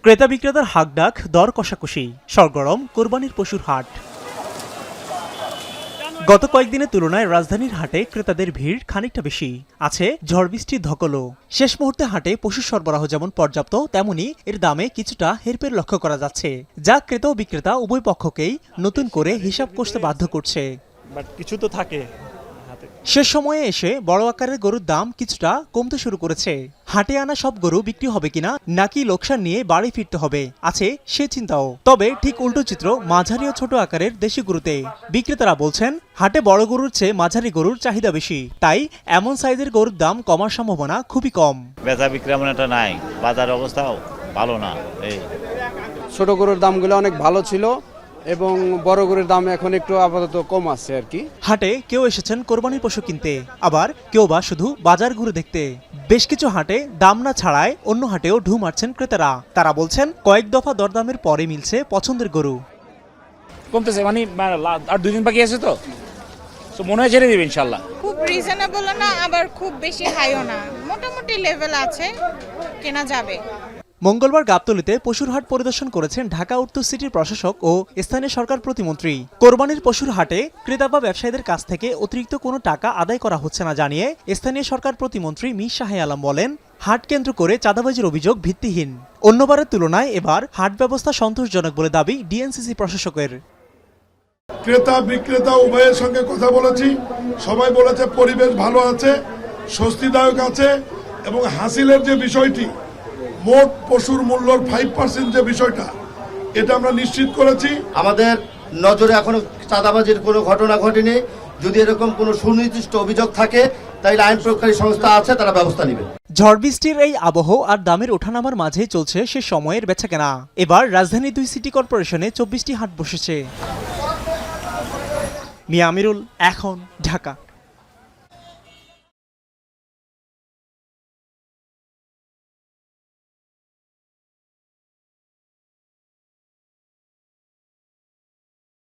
ক্রেতা বিক্রেতার হাকডাক, দর কষাকষি, সরগরম কোরবানির পশুর হাট। গত কয়েকদিনের তুলনায় রাজধানীর হাটে ক্রেতাদের ভিড় খানিকটা বেশি। আছে ঝড় বৃষ্টির ধকলও। শেষ মুহূর্তে হাটে পশু সরবরাহ যেমন পর্যাপ্ত, তেমনি এর দামে কিছুটা হেরফের লক্ষ্য করা যাচ্ছে, যা ক্রেতা ও বিক্রেতা উভয় পক্ষকেই নতুন করে হিসাব কষতে বাধ্য করছে। বাট কিছু তো থাকে। শেষ সময়ে এসে বড় আকারের গরুর দাম কিছুটা কমতে শুরু করেছে। হাটে আনা সব গরু বিক্রি হবে কিনা, নাকি লোকসান নিয়ে বাড়ি ফিরতে হবে, আছে সে চিন্তাও। তবে ঠিক উল্টো চিত্র মাঝারি ও ছোট আকারের দেশি গরুতে। বিক্রেতারা বলছেন হাটে বড় গরুর চেয়ে মাঝারি গরুর চাহিদা বেশি, তাই এমন সাইজের গরুর দাম কমার সম্ভাবনা খুবই কম। বেচা বিক্রি এমন একটা নাই, বাজার অবস্থাও ভালো না। এই ছোট গরুর দামগুলো অনেক ভালো ছিল এবং বড় গরুর দাম এখন একটু আপাতত কম আছে আর কি। হাটে কেউ এসেছেন কোরবানির পশু কিনতে, আবার কেউ বা শুধু বাজার ঘুরে দেখতে। বেশ কিছু হাটে দাম না ছাড়ায় অন্য হাটেও ঢু মারছেন ক্রেতারা। তারা বলছেন কয়েক দফা দরদামের পরে মিলছে পছন্দের গরু। কমতেছে, মানে আর 2 দিন বাকি আছে তো মনে হয় ছেড়ে দিবে ইনশাল্লাহ। খুব রিজনেবল না, আবার খুব বেশি হাইও না, মোটামুটি লেভেল আছে, কেনা যাবে। মঙ্গলবার গাবতলীতে পশুর হাট পরিদর্শন করেছেন ঢাকা উত্তর সিটির প্রশাসক ও স্থানীয় সরকার প্রতিমন্ত্রী। কোরবানির পশুর হাটে ক্রেতা বা ব্যবসায়ীদের কাছ থেকে অতিরিক্ত কোনো টাকা আদায় করা হচ্ছে না জানিয়ে স্থানীয় সরকার প্রতিমন্ত্রী মীর শাহ আলম বলেন, হাট কেন্দ্র করে চাঁদাবাজির অভিযোগ ভিত্তিহীন। অন্যবারের তুলনায় এবার হাট ব্যবস্থা সন্তোষজনক বলে দাবি ডিএনসিসি প্রশাসকের। ক্রেতা বিক্রেতা উভয়ের সঙ্গে কথা বলেছি, সবাই বলেছে পরিবেশ ভালো আছে, স্বস্তিদায়ক আছে এবং হাসিলের যে বিষয়টি, মোট পশুর মূল্যর 5% যে বিষয়টা, এটা আমরা নিশ্চিত করেছি। আমাদের নজরে এখনো চাঁদাবাজির কোনো ঘটনা ঘটেনি। যদি এরকম কোনো সুনির্দিষ্ট অভিযোগ থাকে তাহলে আইন প্রয়োগকারী সংস্থা আছে, তারা ব্যবস্থা নেবে। ঝড় বৃষ্টির এই আবহ আর দামের ওঠানামার মাঝে চলছে সে সময়ের বেচাকেনা। এবার রাজধানী 2 সিটি কর্পোরেশনে 24টি হাট বসেছে। মিয়া আমিরুল, এখন, ঢাকা।